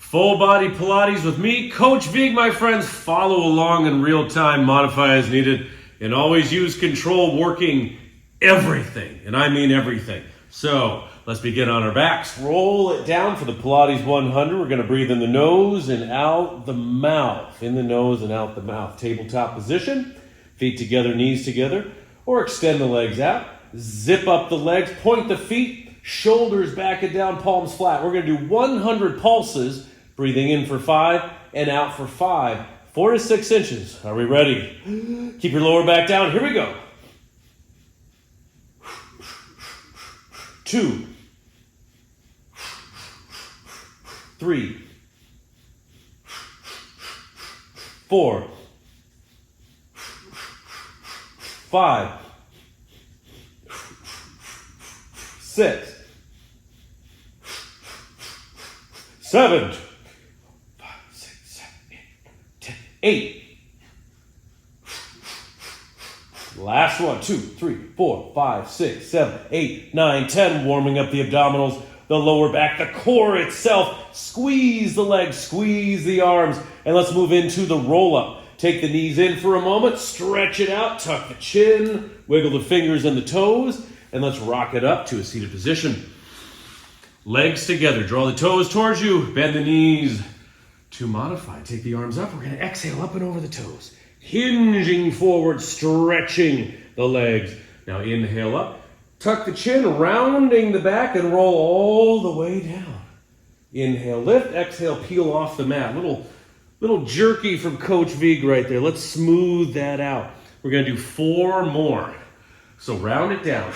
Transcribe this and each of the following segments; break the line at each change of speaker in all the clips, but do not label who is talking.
Full body Pilates with me, Coach Vigue, my friends. Follow along in real time, modify as needed, and always use control, working everything, and I mean everything. So let's begin on our backs. Roll it down for the Pilates 100. We're going to breathe in the nose and out the mouth. In the nose and out the mouth. Tabletop position, feet together, knees together, or extend the legs out. Zip up the legs, point the feet, shoulders back and down, palms flat. We're going to do 100 pulses. Breathing in for 5 and out for 5. 4 to 6 inches. Are we ready? Keep your lower back down. Here we go. 2, 3, 4, 5, 6, 7, 8. Last one. 2, 3, 4, 5, 6, 7, 8, 9, 10. Warming up the abdominals, the lower back, the core itself. Squeeze the legs, squeeze the arms, and let's move into the roll-up. Take the knees in for a moment, stretch it out, tuck the chin, wiggle the fingers and the toes, and let's rock it up to a seated position. Legs together, draw the toes towards you, bend the knees. To modify, take the arms up. We're going to exhale up and over the toes. Hinging forward, stretching the legs. Now inhale up. Tuck the chin, rounding the back, and roll all the way down. Inhale, lift. Exhale, peel off the mat. Little jerky from Coach Vigue right there. Let's smooth that out. We're going to do 4 more. So round it down.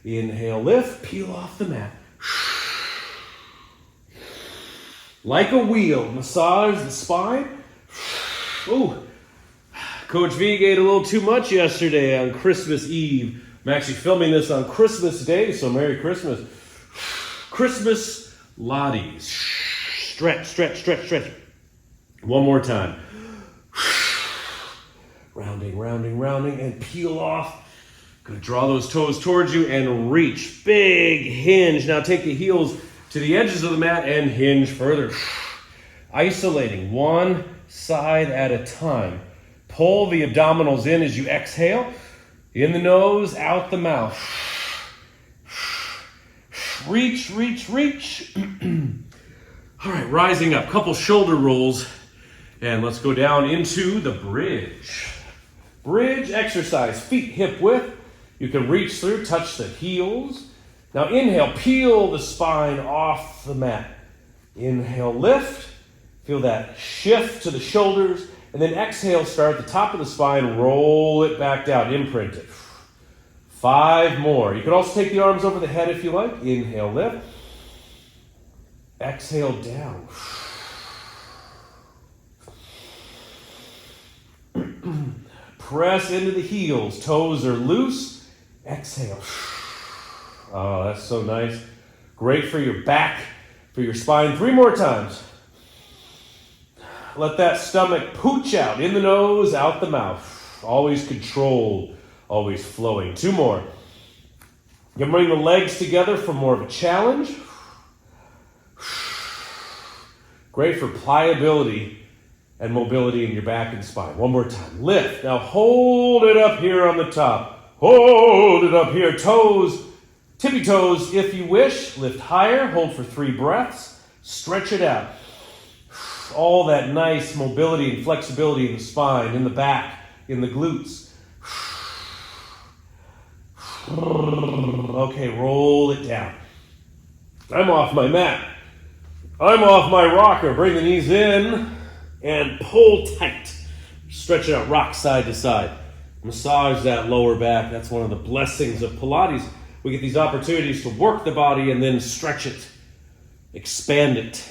Inhale, lift. Peel off the mat. Like a wheel, massage the spine. Ooh, Coach Vigue ate a little too much yesterday on Christmas Eve. I'm actually filming this on Christmas Day, so Merry Christmas. Christmas Lattes. Stretch, stretch, stretch, stretch. One more time. Rounding, rounding, rounding, and peel off. Good, draw those toes towards you and reach. Big hinge. Now take the heels to the edges of the mat and hinge further. Isolating one side at a time. Pull the abdominals in as you exhale. In the nose, out the mouth. Reach, reach, reach. All right, rising up. Couple shoulder rolls. And let's go down into the bridge. Bridge exercise. Feet hip width. You can reach through, touch the heels. Now inhale, peel the spine off the mat. Inhale, lift. Feel that shift to the shoulders. And then exhale, start at the top of the spine, roll it back down, imprint it. 5 more. You can also take the arms over the head if you like. Inhale, lift. Exhale, down. Press into the heels. Toes are loose. Exhale. Oh, that's so nice. Great for your back, for your spine. 3 more times. Let that stomach pooch out. In the nose, out the mouth. Always controlled, always flowing. 2 more. You can bring the legs together for more of a challenge. Great for pliability and mobility in your back and spine. 1 more time. Lift. Now hold it up here on the top. Hold it up here. Toes. Tippy toes, if you wish. Lift higher, hold for 3 breaths. Stretch it out. All that nice mobility and flexibility in the spine, in the back, in the glutes. Okay, roll it down. I'm off my mat. I'm off my rocker. Bring the knees in and pull tight. Stretch it out, rock side to side. Massage that lower back. That's one of the blessings of Pilates. We get these opportunities to work the body and then stretch it, expand it,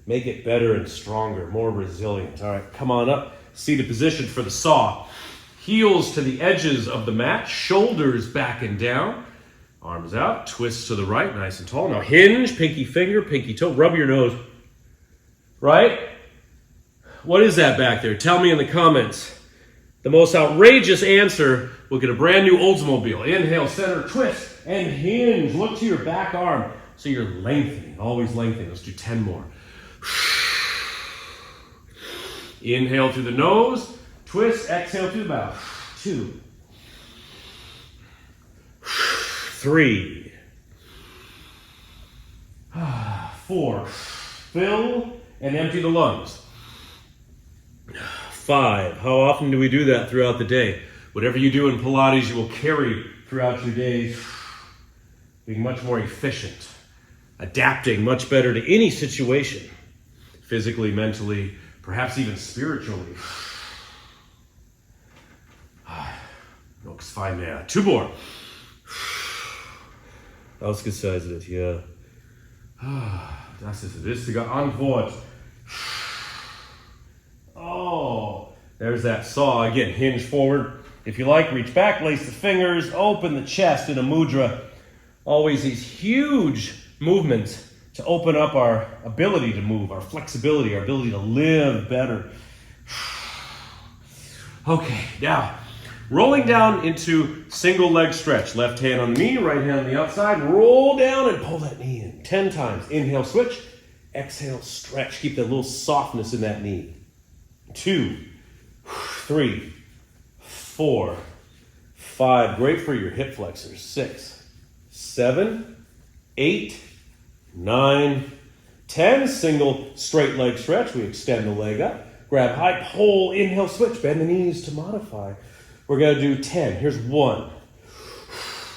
make it better and stronger, more resilient. All right, come on up. Seated position for the saw. Heels to the edges of the mat, shoulders back and down, arms out, twist to the right, nice and tall. Now hinge, pinky finger, pinky toe, rub your nose. Right? What is that back there? Tell me in the comments. The most outrageous answer will get a brand new Oldsmobile. Inhale, center, twist, and hinge. Look to your back arm. So you're lengthening, always lengthening. Let's do 10 more. Inhale through the nose, twist, exhale through the mouth. 2, 3, 4. Fill and empty the lungs. 5. How often do we do that throughout the day? Whatever you do in Pilates, you will carry throughout your day, being much more efficient, adapting much better to any situation, physically, mentally, perhaps even spiritually. Nog 5 mehr. 2 more. Ausgezeichnet, ja. Das ist die richtige Antwort. Oh, there's that saw. Again, hinge forward. If you like, reach back, lace the fingers, open the chest in a mudra. Always these huge movements to open up our ability to move, our flexibility, our ability to live better. Okay, now, rolling down into single leg stretch. Left hand on the knee, right hand on the outside. Roll down and pull that knee in 10 times. Inhale, switch. Exhale, stretch. Keep that little softness in that knee. 2, 3, 4, 5. Great for your hip flexors. 6, 7, 8, 9, 10. Single straight leg stretch. We extend the leg up. Grab high, pull, inhale, switch. Bend the knees to modify. We're going to do 10. Here's 1,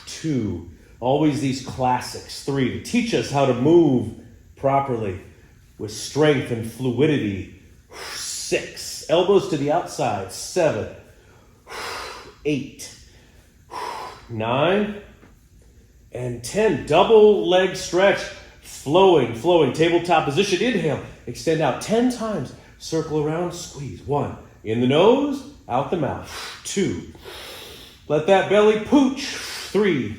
2. Always these classics. 3, to teach us how to move properly with strength and fluidity. 6, elbows to the outside. 7, 8, 9, and 10. Double leg stretch. Flowing. Tabletop position. Inhale. Extend out 10 times. Circle around. Squeeze. 1. In the nose. Out the mouth. 2. Let that belly pooch. 3.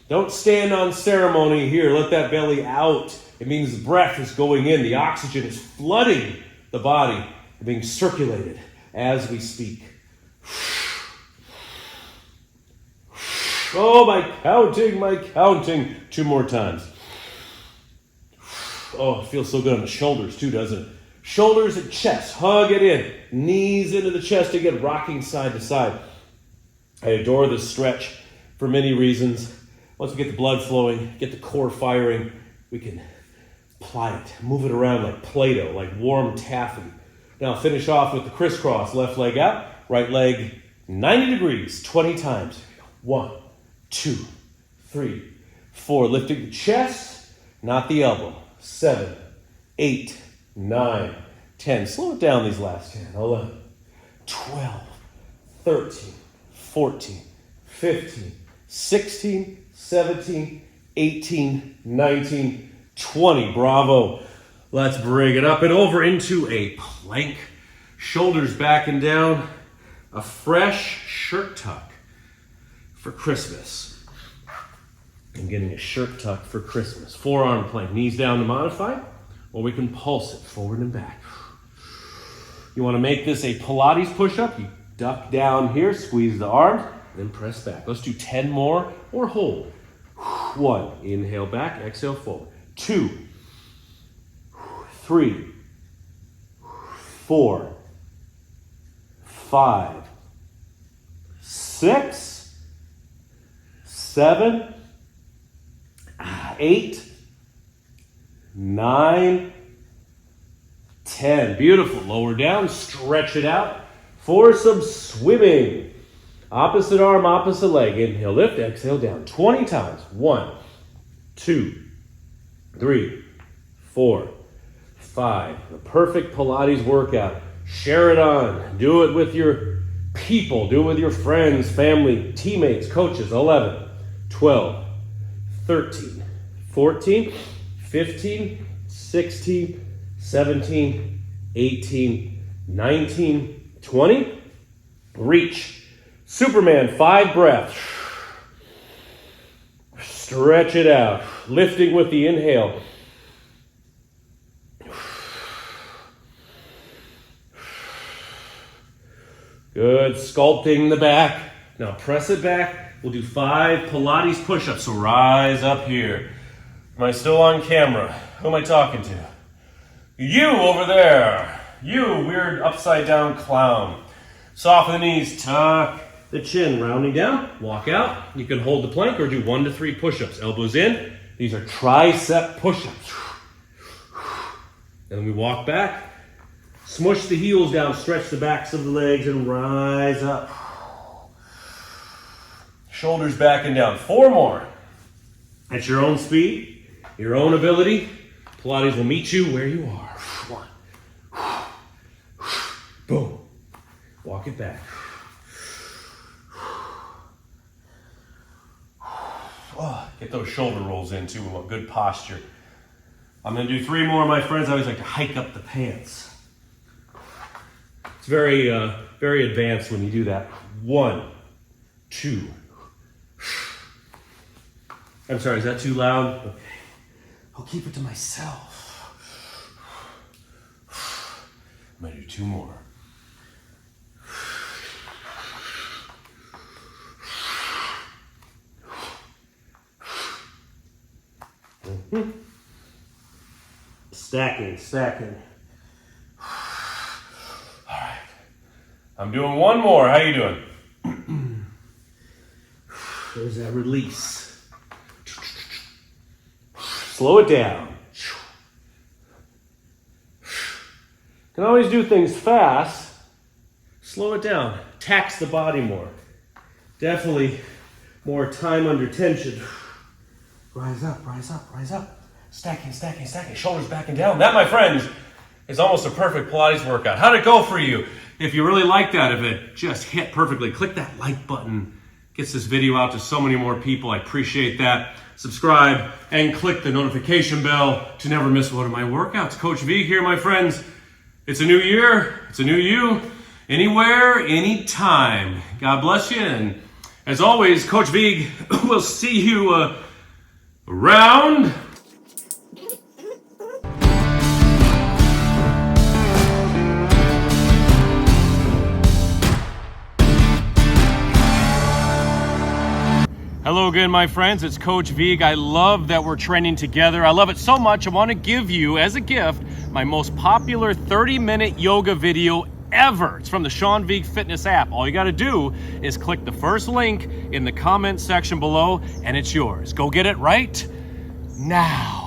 Don't stand on ceremony here. Let that belly out. It means the breath is going in. The oxygen is flooding the body and being circulated as we speak. Oh, my counting. 2 more times. Oh, it feels so good on the shoulders too, doesn't it? Shoulders and chest, hug it in. Knees into the chest again, rocking side to side. I adore this stretch for many reasons. Once we get the blood flowing, get the core firing, we can apply it, move it around like Play-Doh, like warm taffy. Now finish off with the crisscross. Left leg out, right leg 90 degrees, 20 times. 1, 2, 3, 4. Lifting the chest, not the elbow. 7, 8, 9, 10. Slow it down these last 10. 11, 12, 13, 14, 15, 16, 17, 18, 19, 20. Bravo. Let's bring it up and over into a plank. Shoulders back and down. A fresh shirt tuck for Christmas. I'm getting a shirt tuck for Christmas. Forearm plank. Knees down to modify. Or we can pulse it forward and back. You want to make this a Pilates push-up. You duck down here, squeeze the arms, then press back. Let's do 10 more or hold. 1, inhale back, exhale forward. 2, 3, 4, 5, 6, 7, 8, 9, 10. Beautiful. Lower down, stretch it out for some swimming. Opposite arm, opposite leg. Inhale, lift, exhale down. 20 times. 1, 2, 3, 4, 5. The perfect Pilates workout. Share it on. Do it with your people. Do it with your friends, family, teammates, coaches. 11, 12, 13, 14, 15, 16, 17, 18, 19, 20. Reach. Superman, 5 breaths. Stretch it out. Lifting with the inhale. Good. Sculpting the back. Now press it back. We'll do 5 Pilates push-ups. So rise up here. Am I still on camera? Who am I talking to? You over there. You weird upside down clown. Soften the knees, tuck the chin, rounding down, walk out. You can hold the plank or do 1 to 3 push-ups. Elbows in. These are tricep push-ups. And then we walk back. Smush the heels down, stretch the backs of the legs, and rise up. Shoulders back and down. 4 more. At your own speed, your own ability. Pilates will meet you where you are. 1. Boom. Walk it back. Oh, get those shoulder rolls in too. Good posture. I'm going to do 3 more, my friends. I always like to hike up the pants. It's very, very advanced when you do that. 1, 2. I'm sorry, is that too loud? Okay. I'll keep it to myself. I'm going to do 2 more. Stacking. All right. I'm doing 1 more. How you doing? There's that release. Slow it down. Can always do things fast. Slow it down. Tax the body more. Definitely more time under tension. Rise up. Stacking. Shoulders back and down. That, my friends, is almost a perfect Pilates workout. How'd it go for you? If you really like that, if it just hit perfectly, click that like button. Gets this video out to so many more people. I appreciate that. Subscribe and click the notification bell to never miss one of my workouts. Coach Vigue here, my friends. It's a new year. It's a new you. Anywhere, anytime. God bless you. And as always, Coach Vigue will see you around. Hello again, my friends. It's Coach Vigue. I love that we're training together. I love it so much. I want to give you, as a gift, my most popular 30-minute yoga video ever. It's from the Sean Vigue Fitness app. All you got to do is click the first link in the comment section below, and it's yours. Go get it right now.